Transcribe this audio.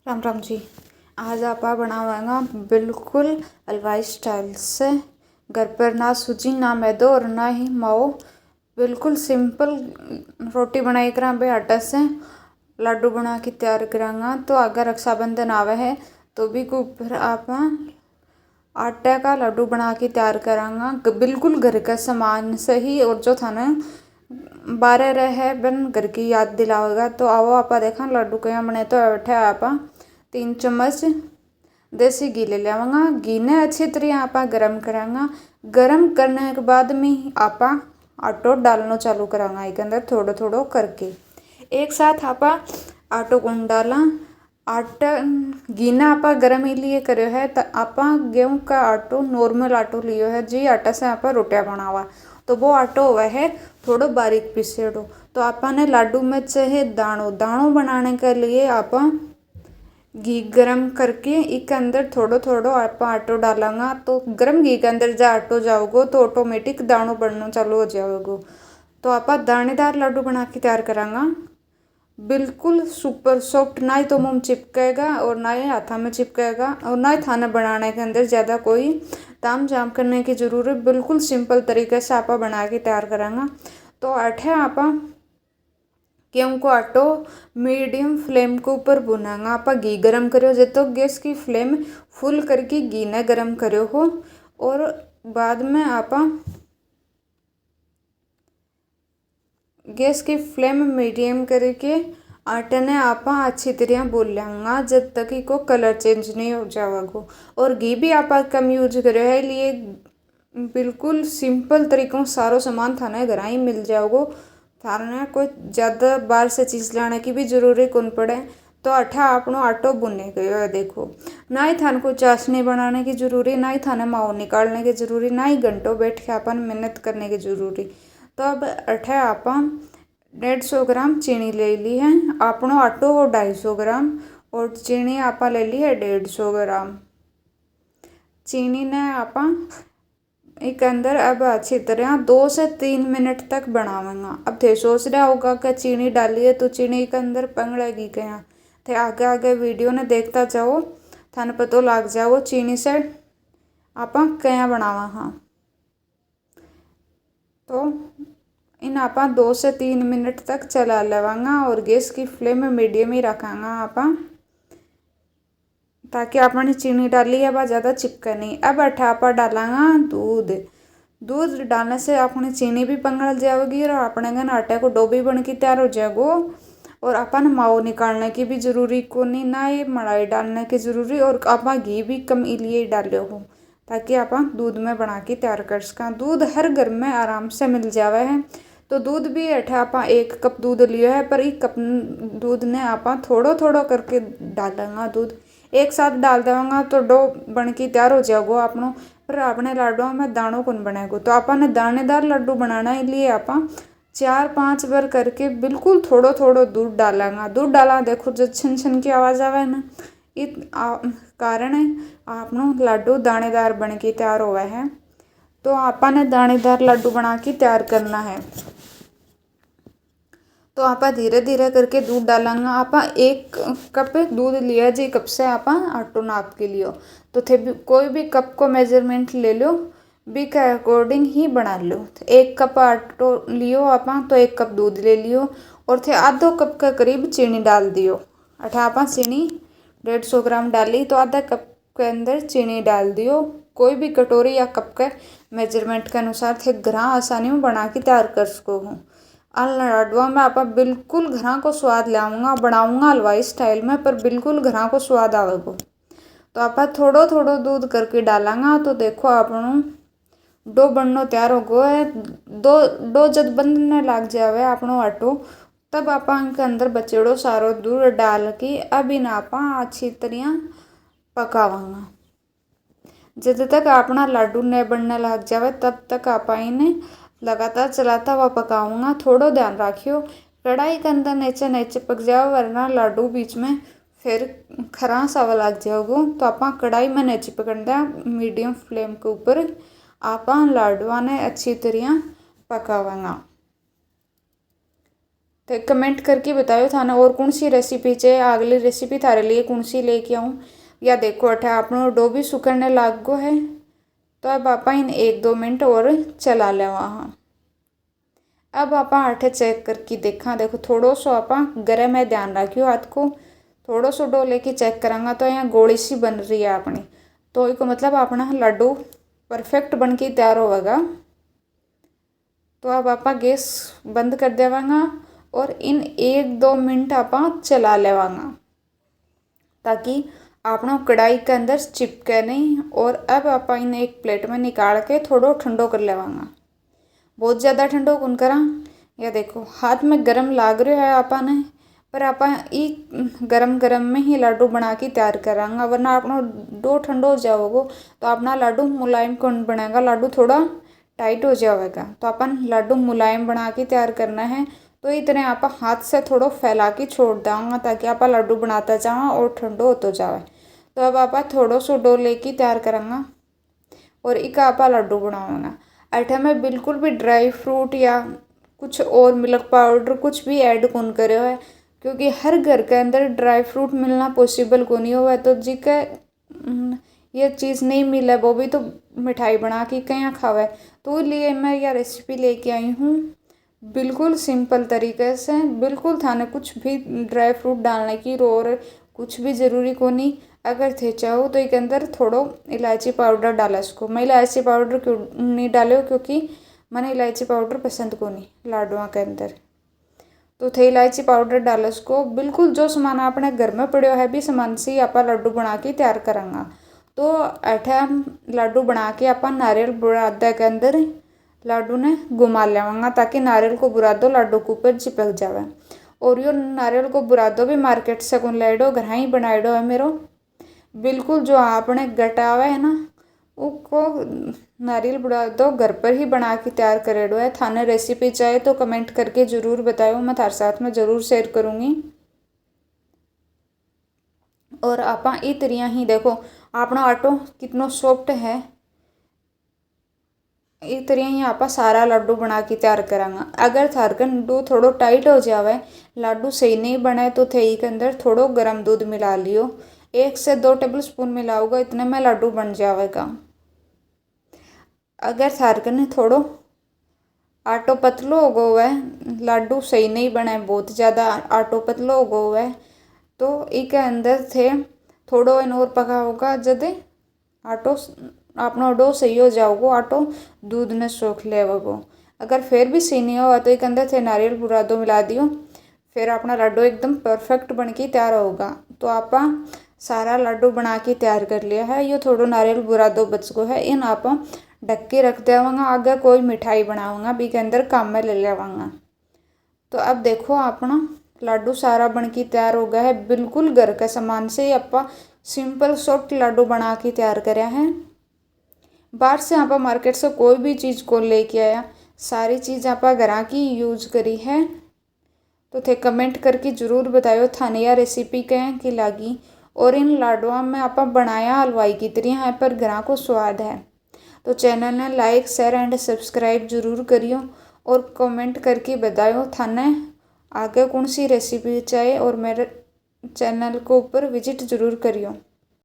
राम राम जी। आज आप बनावांगा बिल्कुल हलवाई स्टाइल से। घर पर ना सूजी ना मैदो और ना ही माओ, बिल्कुल सिंपल रोटी बनाई करा बे आटा से लड्डू बना के तैयार करांगा। तो अगर रक्षाबंधन आवे है तो भी के ऊपर आप आटे का लड्डू बना के तैयार करांगा बिल्कुल घर का सामान से ही। और जो था ना बारह रहे बन घर की याद दिलावेगा। तो आओ आप देखा लड्डू क्या बने। तो बैठे आप 3 चम्मच देसी घी ले लेवांगा। घी ने अच्छी तरह आप गरम करांगा। गरम करने के बाद में आप आटो डालना चालू करांगा एक अंदर थोड़ो थोड़ो करके। एक साथ आप आटो कौन डाला। आटा घी ने आप गरम लिए करो है तो आप गेहूं का आटो नॉर्मल आटो लियो है जी। आटा से आप रोटियां बनावा तो वो आटो हुआ है थोड़ो बारीक पीसेड़ो। तो आपने लाडू में चाहे दाणो दाणो बनाने के लिए आप घी गरम करके इसके अंदर थोड़ो थोड़ो आप आटो डालेंगा। तो गरम घी के अंदर जा आटो जाओगो तो ऑटोमेटिक दाणो बनना चालू हो जाओगो। तो आप दानेदार लड्डू बना के तैयार करांगा बिल्कुल सुपर सॉफ्ट। ना ही तो मुंह चिपकेगा और ना ही हाथा में चिपकेगा और ना ही थाने बनाने के अंदर ज़्यादा कोई ताम झाम करने की जरूरत। बिल्कुल सिंपल तरीके से आप बना के तैयार करांगा। तो आठे आप गेहूं को आटो मीडियम फ्लेम के ऊपर भुनांगा। आप घी गरम करो जब तो गैस की फ्लेम फुल करके घी ने गरम करो हो। और बाद में आप गैस की फ्लेम मीडियम करके आटे ने आप अच्छी तरह भून लेंगा जब तक को कलर चेंज नहीं हो जाएगा। और घी भी आप कम यूज करो है लिए बिल्कुल सिंपल तरीकों सारो सामान थाने घर ही मिल जाओगो। थाने कोई ज़्यादा बाहर से चीज़ लाने की भी जरूरी कौन पड़े। तो अठा आपनो आटो भुने गयो है देखो। ना ही थाने को चाशनी बनाने की जरूरी, ना ही थाने माओ निकालने की जरूरी, ना ही घंटों बैठ के अपन मेहनत करने की जरूरी। तो अब अठे आप 150 ग्राम चीनी ले ली है। आपनो आटो हो 250 ग्राम और चीनी आप ले ली है 150 ग्राम। चीनी ने आप एक अंदर अब अच्छी तरह 2 से 3 मिनट तक बनावेंगा। अब थे सोच रहा होगा कि चीनी डालिए तो चीनी के अंदर पंगड़ेगी क्या। थे आगे आगे वीडियो ने देखता जाओ थाने पतो लग जाओ चीनी से आप क्या बनावा। हाँ तो इन आप 2 से 3 मिनट तक चला लेवांगा और गैस की फ्लेम मीडियम ही रखांगा आप ताकि आपने चीनी डाली है वह ज़्यादा चिपके नहीं। अब अठापा डालांगा दूध। दूध डालने से अपनी चीनी भी पिघल जाएगी और अपने गन आटे को डो भी बन के तैयार हो जाएगो। और अपन माओ निकालने की भी जरूरी को नहीं, ना ये मलाई डालने की जरूरी। और आप घी भी कम इसलिए डाले हो ताकि आप दूध में बना के तैयार कर सका। दूध हर घर में आराम से मिल जावे है। तो दूध भी अठे आप 1 कप दूध लियो है पर 1 कप दूध ने आप थोड़ो थोड़ो करके डालेंगा। दूध एक साथ डाल देवांगा तो डो बन के तैयार हो जाएगो अपनों। पर अपने लाडुओं में दाणों कौन बनाएगो। तो आपने दानेदार लड्डू बनाना इसलिए आप 4-5 बार करके बिल्कुल थोड़ो थोड़ो दूध डालेंगा। दूध डाला देखो जब छन छन की आवाज़ आवे ना इस कारण है आपनो लड्डू दानेदार बन के तैयार हुआ है। तो आपने दानेदार लड्डू बना के तैयार करना है। तो आप धीरे धीरे करके दूध डालेंगे। आप 1 कप दूध लिया जी कप से आप आटो नाप के लियो। तो थे कोई भी कप को मेजरमेंट ले लो बी के अकॉर्डिंग ही बना लो। 1 कप आटो लियो आप तो 1 कप दूध ले लियो और थे आधो कप के करीब चीनी डाल दियो। अठा आप चीनी 150 ग्राम डाली तो आधा कप के अंदर चीनी डाल दियो। कोई भी कटोरी या कप के मेजरमेंट के अनुसार थे घर आसानी में बना के तैयार कर सको हूँ। लाडुआ में आप बिल्कुल घर को स्वाद लाऊंगा बनाऊंगा हलवाई स्टाइल में पर बिल्कुल घर को स्वाद आवेगो। तो आप थोड़ो थोड़ो दूध करके डालेंगा। तो देखो आपनो डो बननो तैयार हो गो है। डो जब बनने लग जावे अपनो आटो तब आप के अंदर बचेड़ो सारो दूध डाल के अब इन आप अच्छी तरह पकावांगा। जब तक अपना लड्डू नहीं बनने लग जावे तब तक आप इन्हें लगातार चलाता हुआ पकाऊंगा। थोड़ो ध्यान रखियो कढ़ाई के अंदर नीचे नीचे पक जाओ वरना लड्डू बीच में फिर खरास आवा लग जाओगो। तो आप कढ़ाई में नीचे पकड़ना मीडियम फ्लेम के ऊपर आप लाडुआ ने अच्छी तरह पकावांगा। तो कमेंट करके बताओ थाने और कौन सी रेसिपी चाहिए, अगली रेसिपी थारे लिए कौन सी लेके आऊँ। या देखो अठे अपनो डो भी सुकड़ने लाग गो है। तो अब आप इन 1-2 मिनट और चला लेवा हाँ। अब आप अठे चेक करके देखा, देखो थोड़ो सो आप गरम है, ध्यान रखियो हाथ को। थोड़ो सो डो लेके चेक करांगा तो यहाँ गोली सी बन रही है अपनी, तो इसको मतलब अपना लड्डू परफेक्ट बन के तैयार होगा। तो अब आप गैस बंद कर देवांगा और इन 1-2 मिनट आप चला लेवांगा ताकि अपना कढ़ाई के अंदर चिपके नहीं। और अब आप इन एक प्लेट में निकाल के थोड़ो ठंडो कर लेवांगा, बहुत ज़्यादा ठंडो कौन करा। या देखो हाथ में गरम लाग रहा है आपने, पर आप गरम गरम में ही लड्डू बना के तैयार करांगा, वरना अपना डो ठंडो हो जाओगे तो अपना लड्डू मुलायम कौन बनेगा, लड्डू थोड़ा टाइट हो जाएगा। तो अपन लड्डू मुलायम बना के तैयार करना है। तो इतने आप हाथ से थोड़ा फैला के छोड़ देंगे ताकि आप लड्डू बनाता जाओ और ठंडो होते जाए। तो अब आप थोड़ो सो डो लेके तैयार करांगा और एक आप लड्डू बनाऊंगा। अठे में बिल्कुल भी ड्राई फ्रूट या कुछ और मिल्क पाउडर कुछ भी ऐड कौन करे है, क्योंकि हर घर के अंदर ड्राई फ्रूट मिलना पॉसिबल को नहीं हुआ। तो जी के ये चीज़ नहीं मिले वो भी तो मिठाई बना के कहीं खावे। तो लिए मैं यह रेसिपी लेके आई हूँ बिल्कुल सिंपल तरीके से। बिल्कुल थाने कुछ भी ड्राई फ्रूट डालने की और कुछ भी ज़रूरी को नहीं। अगर थे चाहो तो एक अंदर थोड़ो इलायची पाउडर डाला इसको। मैं इलायची पाउडर क्यों नहीं डालो, क्योंकि मैंने इलायची पाउडर पसंद को नहीं लाडुआ के अंदर। तो थे इलायची पाउडर डालो इसको। बिल्कुल जो सामान अपने घर में पड़ो है भी सामान से आप लड्डू बना के तैयार करांगा। तो अठे लड्डू बना के आप नारियल बुरादा के अंदर लड्डू ने घुमा लेवांगा ताकि नारियल को बुरादो लड्डू के ऊपर चिपक जावे। और यो नारियल को बुरादो भी मार्केट से कौन लाइडो, घर ही बनाइडो है मेरो। बिल्कुल जो आपने गटावा है ना उसको नारियल बुरादो घर पर ही बना के तैयार करेडो है। थाने रेसिपी चाहे तो कमेंट करके ज़रूर बताओ, मैं थारे साथ में ज़रूर शेयर करूँगी। और आप ई तरिया ही देखो अपना आटो कितना सॉफ्ट है। इस तरह ही आप सारा लड्डू बना के तैयार करांगा। अगर थारकन डो थोड़ो टाइट हो जावे, लड्डू सही नहीं बने, तो थे के अंदर थोड़ो गर्म दूध मिला लियो। 1 से 2 टेबल स्पून मिलाओगे इतने में लड्डू बन जाएगा। अगर थारकन थोड़ो आटो पतलो हो गो है, लड्डू सही नहीं बने, बहुत ज़्यादा आटो पतलो हो गो है, तो इसके अंदर थे थोड़ो इन और पका होगा जब आटो अपना डो सही हो जाओगो, आटो दूध ने सोख लेवगो। अगर फिर भी सही नहीं हुआ तो एक अंदर थे नारियल बुरादो मिला दियो, फिर अपना लड्डू एकदम परफेक्ट बन के तैयार होगा। तो आप सारा लड्डू बना के तैयार कर लिया है। ये थोड़ा नारियल बुरादो बच गो है, इन आप ढक के रख देवांगा। आगे कोई मिठाई बनाऊंगा बी के अंदर काम में ले लेवांगा। तो अब देखो अपना लड्डू सारा बन के तैयार हो गया है। बिल्कुल घर का सामान से ही आप सिंपल सॉफ्ट लड्डू बना के तैयार कराया है। बाहर से आप मार्केट से कोई भी चीज़ को लेके आया, सारी चीज़ आप घर की यूज करी है। तो थे कमेंट करके ज़रूर बताओ थाने या रेसिपी कहें कि लागी। और इन लाडुआ में आप बनाया हलवाई की तरह है, पर घर को स्वाद है। तो चैनल ने लाइक शेयर एंड सब्सक्राइब जरूर करियो और कमेंट करके बताओ थाने आगे कौन सी रेसिपी चाहिए, और मेरे चैनल को ऊपर विजिट ज़रूर करियो।